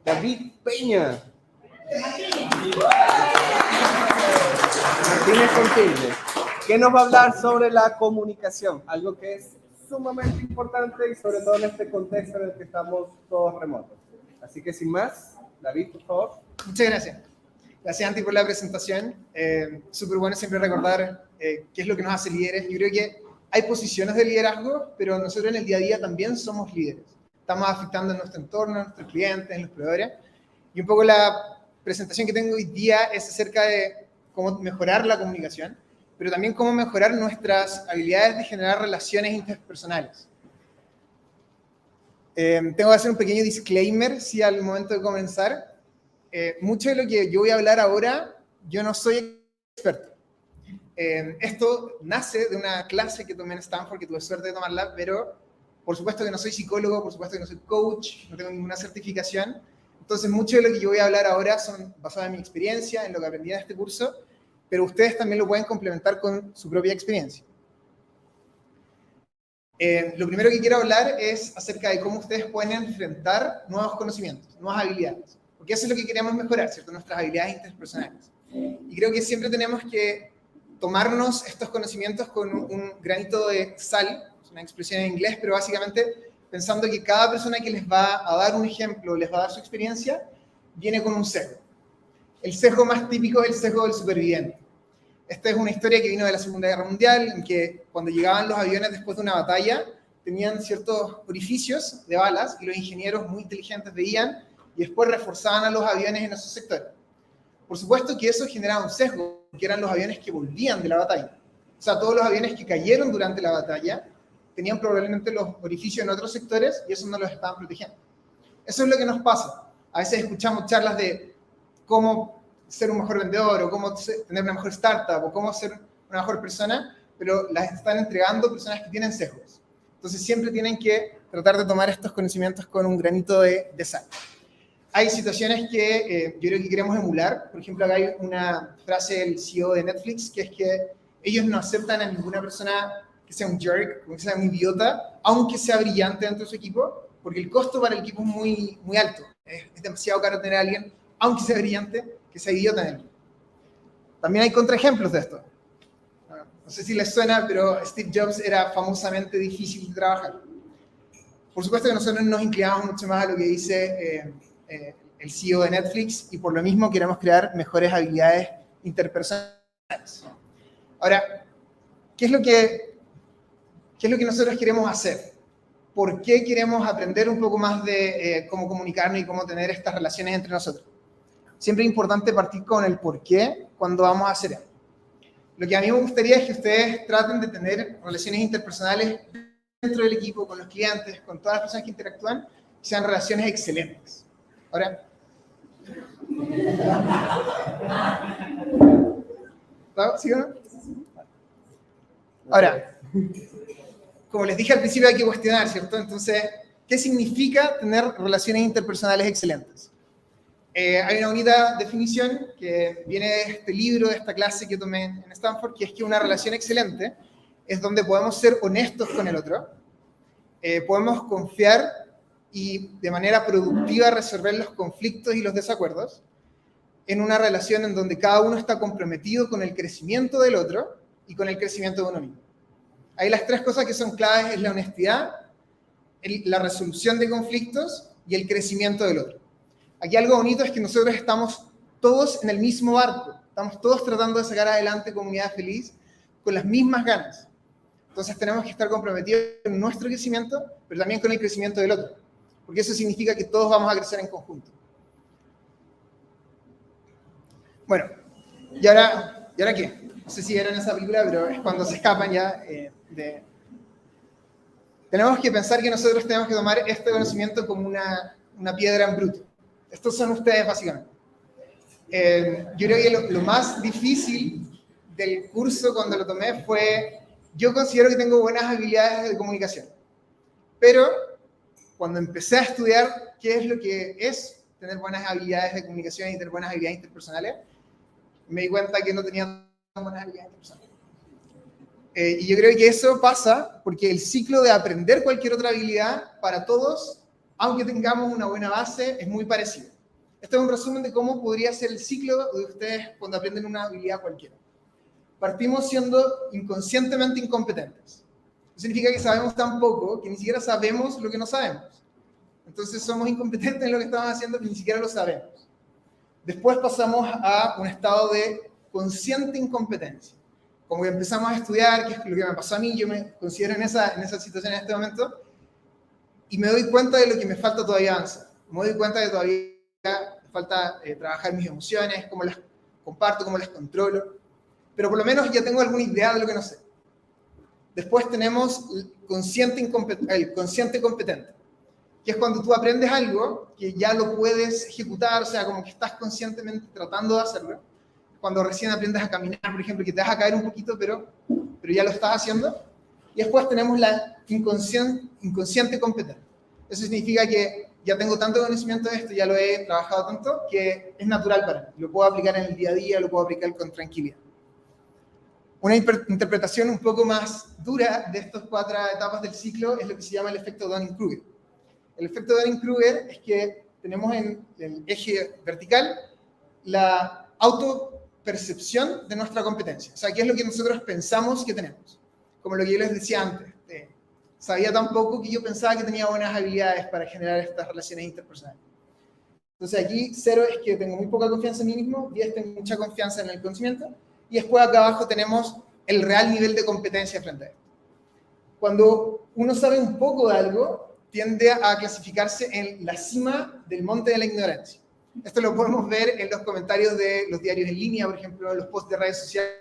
David Peña. Martínez Contilde, que nos va a hablar sobre la comunicación, algo que es sumamente importante y sobre todo en este contexto en el que estamos todos remotos. Así que sin más, David, por favor. Muchas gracias. Gracias, Anti, por la presentación. Súper bueno siempre recordar qué es lo que nos hace líderes. Yo creo que hay posiciones de liderazgo, pero nosotros en el día a día también somos líderes. Estamos afectando en nuestro entorno, en nuestros clientes, en los proveedores. Y un poco la presentación que tengo hoy día es acerca de cómo mejorar la comunicación, pero también cómo mejorar nuestras habilidades de generar relaciones interpersonales. Tengo que hacer un pequeño disclaimer, si al momento de comenzar. Mucho de lo que yo voy a hablar ahora, yo no soy experto. Esto nace de una clase que tomé en Stanford, que tuve suerte de tomarla, pero por supuesto que no soy psicólogo, por supuesto que no soy coach, no tengo ninguna certificación. Entonces, mucho de lo que yo voy a hablar ahora son basados en mi experiencia, en lo que aprendí en este curso, pero ustedes también lo pueden complementar con su propia experiencia. Lo primero que quiero hablar es acerca de cómo ustedes pueden enfrentar nuevos conocimientos, nuevas habilidades. Porque eso es lo que queremos mejorar, ¿cierto? Nuestras habilidades interpersonales. Y creo que siempre tenemos que tomarnos estos conocimientos con un granito de sal, es una expresión en inglés, pero básicamente pensando que cada persona que les va a dar un ejemplo, les va a dar su experiencia, viene con un sesgo. El sesgo más típico es el sesgo del superviviente. Esta es una historia que vino de la Segunda Guerra Mundial, en que cuando llegaban los aviones después de una batalla, tenían ciertos orificios de balas y los ingenieros muy inteligentes veían y después reforzaban a los aviones en esos sectores. Por supuesto que eso generaba un sesgo, que eran los aviones que volvían de la batalla. O sea, todos los aviones que cayeron durante la batalla tenían probablemente los orificios en otros sectores y eso no los estaban protegiendo. Eso es lo que nos pasa. A veces escuchamos charlas de cómo ser un mejor vendedor o cómo tener una mejor startup o cómo ser una mejor persona, pero las están entregando personas que tienen sesgos. Entonces siempre tienen que tratar de tomar estos conocimientos con un granito de sal. Hay situaciones que yo creo que queremos emular. Por ejemplo, acá hay una frase del CEO de Netflix, que es que ellos no aceptan a ninguna persona que sea un jerk, que sea un idiota, aunque sea brillante dentro de su equipo, porque el costo para el equipo es muy, muy alto. Es demasiado caro tener a alguien, aunque sea brillante, que sea idiota en el equipo. También hay contraejemplos de esto. No sé si les suena, pero Steve Jobs era famosamente difícil de trabajar. Por supuesto que nosotros nos inclinamos mucho más a lo que dice el CEO de Netflix y por lo mismo queremos crear mejores habilidades interpersonales. Ahora, ¿qué es lo que nosotros queremos hacer? ¿Por qué queremos aprender un poco más de cómo comunicarnos y cómo tener estas relaciones entre nosotros? Siempre es importante partir con el por qué cuando vamos a hacer esto. Lo que a mí me gustaría es que ustedes traten de tener relaciones interpersonales dentro del equipo, con los clientes, con todas las personas que interactúan, que sean relaciones excelentes. Ahora, ¿sí o no? Ahora, como les dije al principio, hay que cuestionar, ¿cierto? Entonces, ¿qué significa tener relaciones interpersonales excelentes? Hay una bonita definición que viene de este libro, de esta clase que tomé en Stanford, que es que una relación excelente es donde podemos ser honestos con el otro, podemos confiar y de manera productiva resolver los conflictos y los desacuerdos, en una relación en donde cada uno está comprometido con el crecimiento del otro y con el crecimiento de uno mismo. Ahí las tres cosas que son claves es la honestidad, la resolución de conflictos y el crecimiento del otro. Aquí algo bonito es que nosotros estamos todos en el mismo barco, estamos todos tratando de sacar adelante Comunidad Feliz con las mismas ganas. Entonces tenemos que estar comprometidos en nuestro crecimiento, pero también con el crecimiento del otro, porque eso significa que todos vamos a crecer en conjunto. Bueno, ¿y ahora qué? No sé si vieron esa película, pero es cuando se escapan ya Tenemos que pensar que nosotros tenemos que tomar este conocimiento como una piedra en bruto. Estos son ustedes, básicamente. Yo creo que lo más difícil del curso cuando lo tomé fue, yo considero que tengo buenas habilidades de comunicación, pero cuando empecé a estudiar qué es lo que es tener buenas habilidades de comunicación y tener buenas habilidades interpersonales, me di cuenta que no tenía tan buenas habilidades interpersonales. Y yo creo que eso pasa porque el ciclo de aprender cualquier otra habilidad para todos aunque tengamos una buena base, es muy parecido. Esto es un resumen de cómo podría ser el ciclo de ustedes cuando aprenden una habilidad cualquiera. Partimos siendo inconscientemente incompetentes. Eso significa que sabemos tan poco que ni siquiera sabemos lo que no sabemos. Entonces somos incompetentes en lo que estamos haciendo que ni siquiera lo sabemos. Después pasamos a un estado de consciente incompetencia. Como que empezamos a estudiar, que es lo que me pasó a mí, yo me considero en esa situación en este momento, y me doy cuenta de lo que me falta todavía avanzar. Me doy cuenta de que todavía me falta trabajar mis emociones, cómo las comparto, cómo las controlo, pero por lo menos ya tengo alguna idea de lo que no sé. Después tenemos el consciente competente, que es cuando tú aprendes algo que ya lo puedes ejecutar, o sea, como que estás conscientemente tratando de hacerlo. Cuando recién aprendes a caminar, por ejemplo, que te vas a caer un poquito, pero ya lo estás haciendo. Y después tenemos la inconsciente competente. Eso significa que ya tengo tanto conocimiento de esto, ya lo he trabajado tanto, que es natural para mí. Lo puedo aplicar en el día a día, lo puedo aplicar con tranquilidad. Una interpretación un poco más dura de estas 4 etapas del ciclo es lo que se llama el efecto Dunning-Kruger. El efecto Dunning-Kruger es que tenemos en el eje vertical la autopercepción de nuestra competencia. O sea, qué es lo que nosotros pensamos que tenemos. Como lo que yo les decía antes. Sabía tan poco que yo pensaba que tenía buenas habilidades para generar estas relaciones interpersonales. Entonces aquí 0 es que tengo muy poca confianza en mí mismo, 10 tengo mucha confianza en el conocimiento, y después acá abajo tenemos el real nivel de competencia frente a esto. Cuando uno sabe un poco de algo, tiende a clasificarse en la cima del monte de la ignorancia. Esto lo podemos ver en los comentarios de los diarios en línea, por ejemplo, en los posts de redes sociales.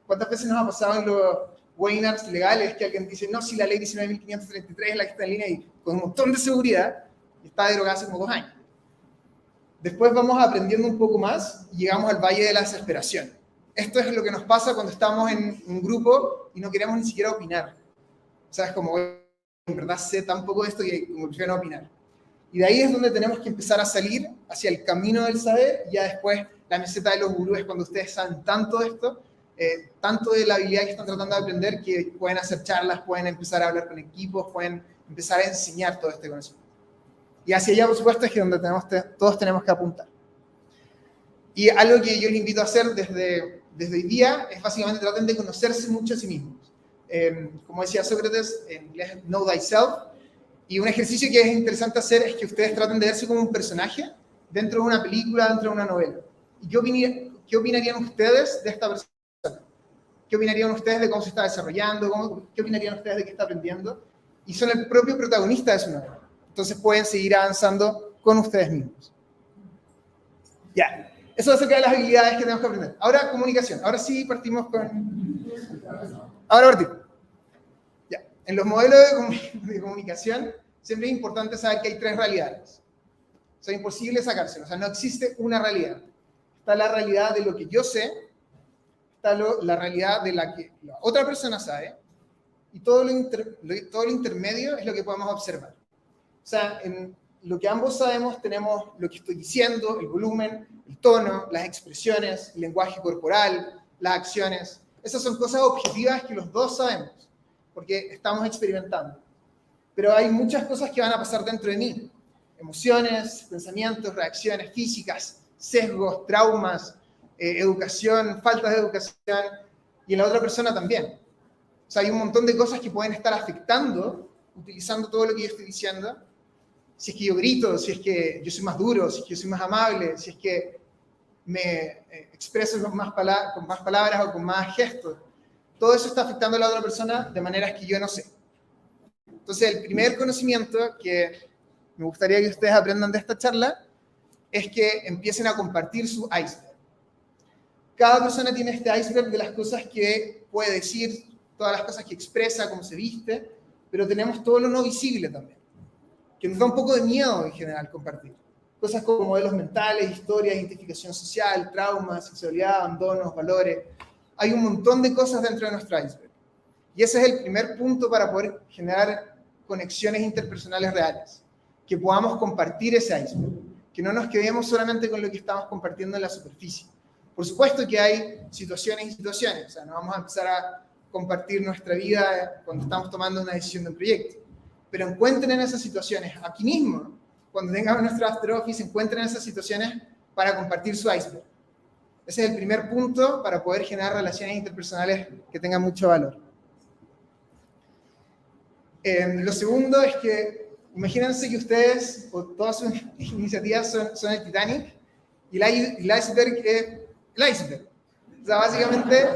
¿Cuántas veces nos ha pasado en los webinars legales que alguien dice, no, si la ley 19.533 es la que está en línea y con un montón de seguridad, está derogada hace como 2 años? Después vamos aprendiendo un poco más y llegamos al valle de la desesperación. Esto es lo que nos pasa cuando estamos en un grupo y no queremos ni siquiera opinar. O sea, es como, en verdad sé tan poco de esto que como prefiero no opinar. Y de ahí es donde tenemos que empezar a salir hacia el camino del saber, y ya después la meseta de los gurúes, cuando ustedes saben tanto de esto, tanto de la habilidad que están tratando de aprender, que pueden hacer charlas, pueden empezar a hablar con equipos, pueden empezar a enseñar todo este conocimiento. Y hacia allá, por supuesto, es que donde todos tenemos que apuntar. Y algo que yo les invito a hacer desde hoy día es básicamente traten de conocerse mucho a sí mismos. Como decía Sócrates, en inglés, know thyself. Y un ejercicio que es interesante hacer es que ustedes traten de verse como un personaje dentro de una película, dentro de una novela. ¿Y qué opinarían ustedes de esta persona? ¿Qué opinarían ustedes de cómo se está desarrollando? ¿Qué opinarían ustedes de qué está aprendiendo? Y son el propio protagonista de su novela. Entonces pueden seguir avanzando con ustedes mismos. Ya, eso es acerca de las habilidades que tenemos que aprender. Ahora, comunicación. Ahora sí partimos con... Ahora partimos. Ya, en los modelos de comunicación siempre es importante saber que hay 3 realidades. O sea, imposible sacárselas. O sea, no existe una realidad. Está la realidad de lo que yo sé, está la realidad de la que la otra persona sabe, y todo lo intermedio es lo que podemos observar. O sea, en lo que ambos sabemos tenemos lo que estoy diciendo, el volumen, el tono, las expresiones, el lenguaje corporal, las acciones. Esas son cosas objetivas que los dos sabemos, porque estamos experimentando. Pero hay muchas cosas que van a pasar dentro de mí. Emociones, pensamientos, reacciones físicas, sesgos, traumas, educación, falta de educación, y en la otra persona también. O sea, hay un montón de cosas que pueden estar afectando, utilizando todo lo que yo estoy diciendo. Si es que yo grito, si es que yo soy más duro, si es que yo soy más amable, si es que me expreso con más palabras o con más gestos. Todo eso está afectando a la otra persona de maneras que yo no sé. Entonces, el primer conocimiento que me gustaría que ustedes aprendan de esta charla es que empiecen a compartir su iceberg. Cada persona tiene este iceberg de las cosas que puede decir, todas las cosas que expresa, cómo se viste, pero tenemos todo lo no visible también, que nos da un poco de miedo en general compartir. Cosas como modelos mentales, historias, identificación social, traumas, sexualidad, abandonos, valores. Hay un montón de cosas dentro de nuestro iceberg. Y ese es el primer punto para poder generar conexiones interpersonales reales. Que podamos compartir ese iceberg. Que no nos quedemos solamente con lo que estamos compartiendo en la superficie. Por supuesto que hay situaciones y situaciones. O sea, no vamos a empezar a compartir nuestra vida cuando estamos tomando una decisión de un proyecto. pero encuentren esas situaciones aquí mismo, cuando tengamos nuestro After Office, encuentren esas situaciones para compartir su iceberg. Ese es el primer punto para poder generar relaciones interpersonales que tengan mucho valor. Lo segundo es que imagínense que ustedes o todas sus iniciativas son el Titanic y el iceberg es el iceberg. O sea, básicamente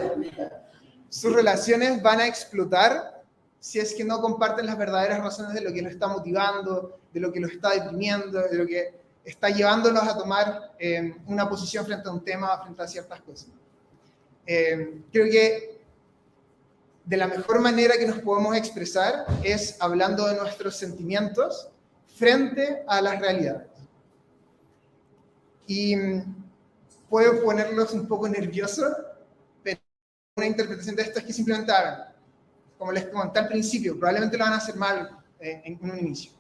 sus relaciones van a explotar si es que no comparten las verdaderas razones de lo que los está motivando, de lo que los está deprimiendo, de lo que está llevándolos a tomar una posición frente a un tema, frente a ciertas cosas. Creo que de la mejor manera que nos podemos expresar es hablando de nuestros sentimientos frente a las realidades. Y puedo ponerlos un poco nerviosos, pero una interpretación de esto es que simplemente hagan. Como les comenté al principio, probablemente lo van a hacer mal en un inicio,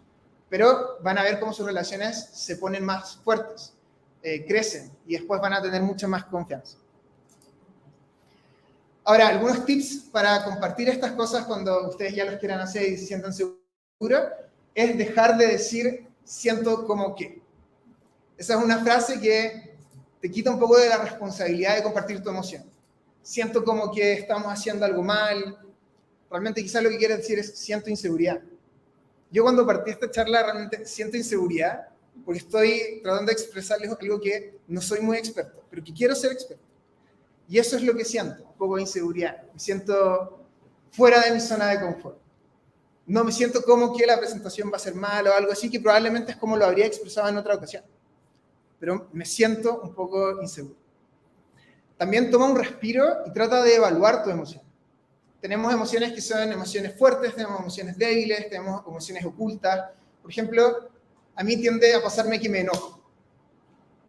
pero van a ver cómo sus relaciones se ponen más fuertes, crecen y después van a tener mucha más confianza. Ahora, algunos tips para compartir estas cosas cuando ustedes ya los quieran hacer y se sientan seguros, es dejar de decir siento como que. Esa es una frase que te quita un poco de la responsabilidad de compartir tu emoción. Siento como que estamos haciendo algo mal. Realmente quizás lo que quiere decir es siento inseguridad. Yo cuando partí esta charla realmente siento inseguridad porque estoy tratando de expresarles algo que no soy muy experto, pero que quiero ser experto. Y eso es lo que siento, un poco de inseguridad. Me siento fuera de mi zona de confort. No me siento como que la presentación va a ser mala o algo así, que probablemente es como lo habría expresado en otra ocasión. Pero me siento un poco inseguro. También toma un respiro y trata de evaluar tu emoción. Tenemos emociones que son emociones fuertes, tenemos emociones débiles, tenemos emociones ocultas. Por ejemplo, a mí tiende a pasarme que me enojo.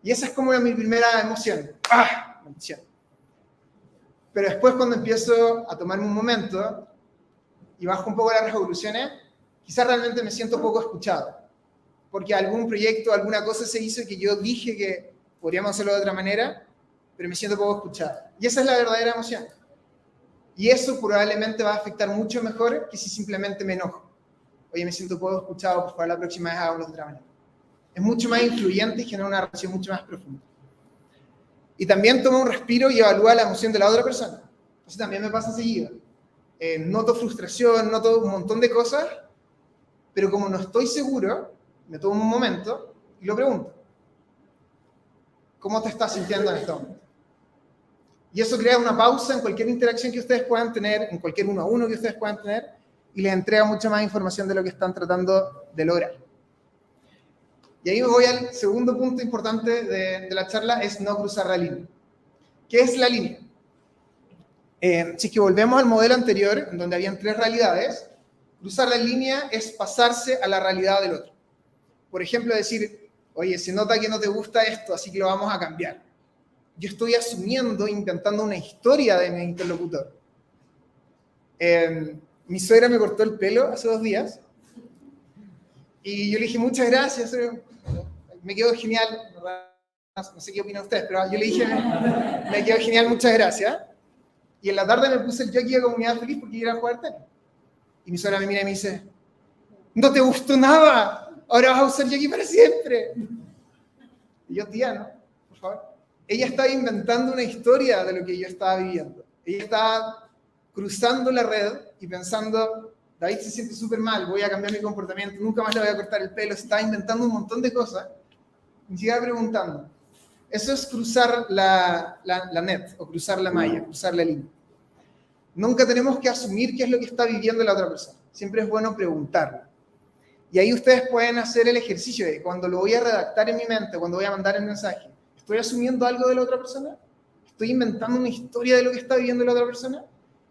Y esa es como mi primera emoción. ¡Ah! Maldición. Pero después cuando empiezo a tomarme un momento y bajo un poco las revoluciones, quizás realmente me siento poco escuchado. Porque algún proyecto, alguna cosa se hizo que yo dije que podríamos hacerlo de otra manera, pero me siento poco escuchado. Y esa es la verdadera emoción. Y eso probablemente va a afectar mucho mejor que si simplemente me enojo. Oye, me siento poco escuchado, por favor, la próxima vez hagámoslo de otra manera. Es mucho más influyente y genera una relación mucho más profunda. Y también toma un respiro y evalúa la emoción de la otra persona. Eso también me pasa seguido. Noto frustración, noto un montón de cosas, pero como no estoy seguro, me tomo un momento y lo pregunto. ¿Cómo te estás sintiendo en este momento? Y eso crea una pausa en cualquier interacción que ustedes puedan tener, en cualquier uno a uno que ustedes puedan tener, y les entrega mucha más información de lo que están tratando de lograr. Y ahí me voy al segundo punto importante de la charla, es no cruzar la línea. ¿Qué es la línea? Si es que volvemos al modelo anterior, en donde habían 3 realidades, cruzar la línea es pasarse a la realidad del otro. Por ejemplo, decir, oye, se nota que no te gusta esto, así que lo vamos a cambiar. Yo estoy asumiendo, inventando una historia de mi interlocutor. Mi suegra me cortó el pelo hace 2 días y yo le dije, muchas gracias, me quedó genial, no sé qué opinan ustedes, pero yo le dije, me quedó genial, muchas gracias. Y en la tarde me puse el jockey de Comunidad Feliz porque iba a jugar tenis. Y mi suegra me mira y me dice, no te gustó nada, ahora vas a usar jockey para siempre. Y yo, tía, ¿no? Por favor. Ella estaba inventando una historia de lo que yo estaba viviendo. Ella estaba cruzando la red y pensando, David se siente súper mal, voy a cambiar mi comportamiento, nunca más le voy a cortar el pelo. Estaba inventando un montón de cosas. Y se iba preguntando. Eso es cruzar la net, o cruzar la malla, cruzar la línea. Nunca tenemos que asumir qué es lo que está viviendo la otra persona. Siempre es bueno preguntarlo. Y ahí ustedes pueden hacer el ejercicio de cuando lo voy a redactar en mi mente, cuando voy a mandar el mensaje, ¿estoy asumiendo algo de la otra persona? ¿Estoy inventando una historia de lo que está viviendo la otra persona?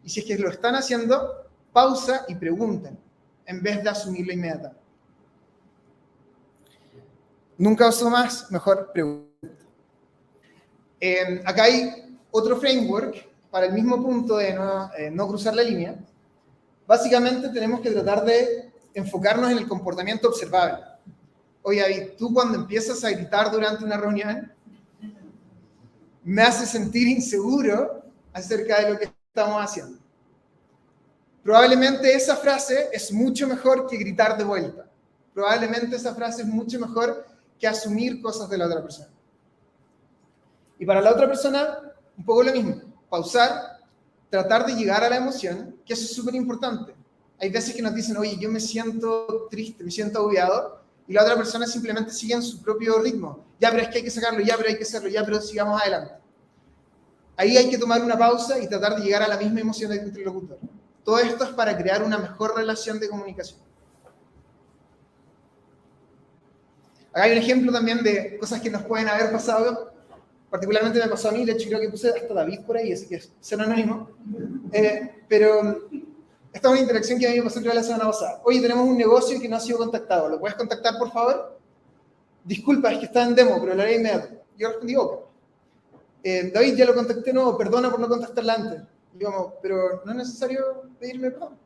Y si es que lo están haciendo, pausa y pregunten, en vez de asumirlo inmediatamente. Nunca uso más, mejor pregunta. Acá hay otro framework para el mismo punto de no cruzar la línea. Básicamente tenemos que tratar de enfocarnos en el comportamiento observable. Oye, David, tú cuando empiezas a gritar durante una reunión, me hace sentir inseguro acerca de lo que estamos haciendo. probablemente esa frase es mucho mejor que gritar de vuelta. Probablemente esa frase es mucho mejor que asumir cosas de la otra persona. Y para la otra persona, un poco lo mismo. Pausar, tratar de llegar a la emoción, que eso es súper importante. Hay veces que nos dicen, oye, yo me siento triste, me siento agobiado, y la otra persona simplemente sigue en su propio ritmo. Ya, pero es que hay que sacarlo, ya, pero hay que hacerlo, ya, pero sigamos adelante. Ahí hay que tomar una pausa y tratar de llegar a la misma emoción del interlocutor. Todo esto es para crear una mejor relación de comunicación. Acá hay un ejemplo también de cosas que nos pueden haber pasado. Particularmente me pasó a mí, de hecho creo que puse hasta David por ahí, así que es anónimo. Pero esta es una interacción que a mí me pasó la semana pasada. Oye, tenemos un negocio que no ha sido contactado, ¿lo puedes contactar por favor? Disculpa, es que está en demo, pero lo haré inmediato. Yo respondí, ok. David, ya lo contacté, no, perdona por no contactarla antes. Y como, pero no es necesario pedirme perdón.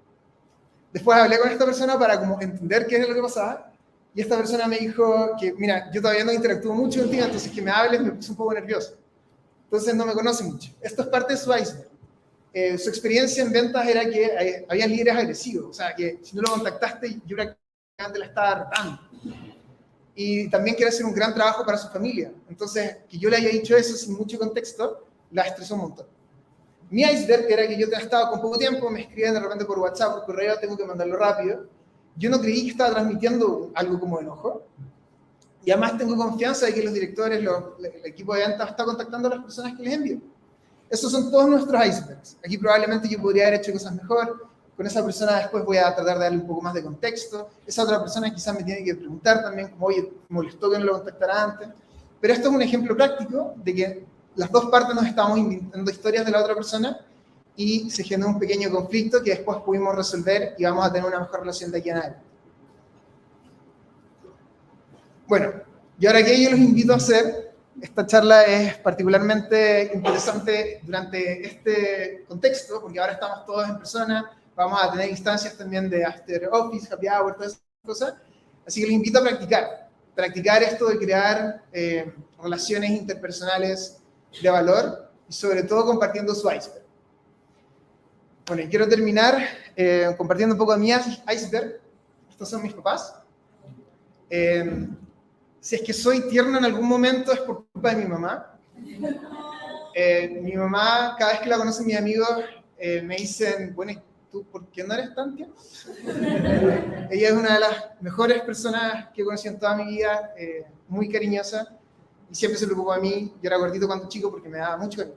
Después hablé con esta persona para como entender qué es lo que pasaba. Y esta persona me dijo que, mira, yo todavía no interactúo mucho contigo, entonces que me hables me puse un poco nervioso. Entonces no me conoce mucho. Esto es parte de su iceberg. Su experiencia en ventas era que había líderes agresivos. O sea, que si no lo contactaste, yo prácticamente la estaba retando. Y también quiere hacer un gran trabajo para su familia. Entonces, que yo le haya dicho eso sin mucho contexto, la estresó un montón. Mi iceberg era que yo estaba con poco tiempo, me escribían de repente por WhatsApp, por correo, tengo que mandarlo rápido. Yo no creí que estaba transmitiendo algo como enojo. Y además tengo confianza de que los directores, el equipo de ventas está contactando a las personas que les envío. Esos son todos nuestros icebergs. Aquí probablemente yo podría haber hecho cosas mejor. Con esa persona después voy a tratar de darle un poco más de contexto. Esa otra persona quizás me tiene que preguntar también, como, oye, me molestó que no lo contactara antes. Pero esto es un ejemplo práctico de que las dos partes nos estamos inventando historias de la otra persona y se generó un pequeño conflicto que después pudimos resolver y vamos a tener una mejor relación de aquí en adelante. Bueno, y ahora que yo los invito a hacer, esta charla es particularmente interesante durante este contexto, porque ahora estamos todos en persona, vamos a tener instancias también de after office, happy hour, todas esas cosas. Así que les invito a practicar esto de crear relaciones interpersonales de valor y sobre todo compartiendo su iceberg. Bueno, y quiero terminar compartiendo un poco de mi iceberg. Estos son mis papás. Si es que soy tierno en algún momento es por culpa de mi mamá. Mi mamá, cada vez que la conocen mis amigos, me dicen, bueno, ¿y tú por qué no eres tan tierno? Ella es una de las mejores personas que he conocido en toda mi vida, muy cariñosa, y siempre se preocupa de mí. Yo era gordito cuando chico porque me daba mucho cariño.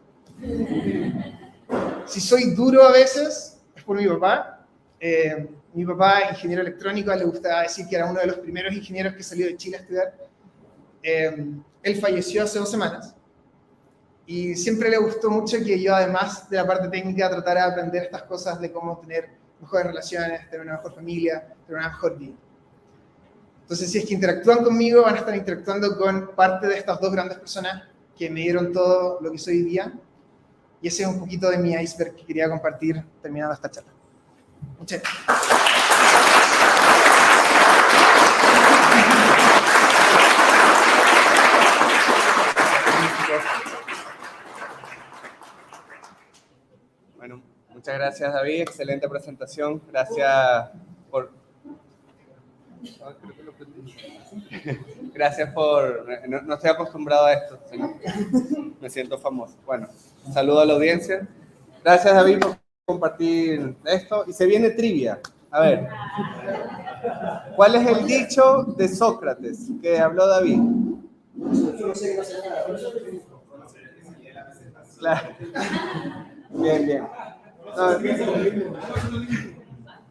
Si soy duro a veces, es por mi papá. Mi papá, ingeniero electrónico, le gustaba decir que era uno de los primeros ingenieros que salió de Chile a estudiar. Él falleció hace 2 semanas y siempre le gustó mucho que yo, además de la parte técnica, tratara de aprender estas cosas de cómo tener mejores relaciones, tener una mejor familia, tener una mejor vida. Entonces, si es que interactúan conmigo, van a estar interactuando con parte de estas dos grandes personas que me dieron todo lo que soy hoy día. Y ese es un poquito de mi iceberg que quería compartir terminando esta charla. Muchas gracias. Bueno, muchas gracias, David. Excelente presentación. Gracias por... Gracias por... No estoy acostumbrado a esto, sino me siento famoso. Bueno, saludo a la audiencia. Gracias, David, por compartir esto. Y se viene trivia. A ver, ¿cuál es el dicho de Sócrates que habló David? Claro. Bien, bien.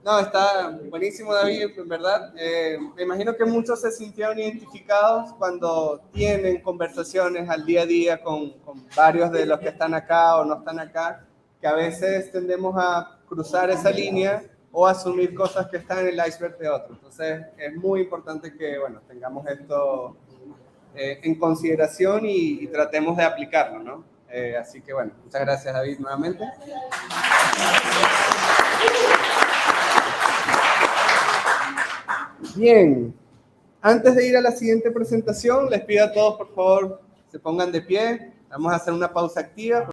No, está buenísimo, David, en verdad. Me imagino que muchos se sintieron identificados cuando tienen conversaciones al día a día con varios de los que están acá o no están acá, que a veces tendemos a cruzar esa línea o asumir cosas que están en el iceberg de otros. Entonces, es muy importante que, bueno, tengamos esto en consideración y tratemos de aplicarlo, ¿no? Así que, bueno, muchas gracias, David, nuevamente. Bien, antes de ir a la siguiente presentación, les pido a todos, por favor, se pongan de pie. Vamos a hacer una pausa activa.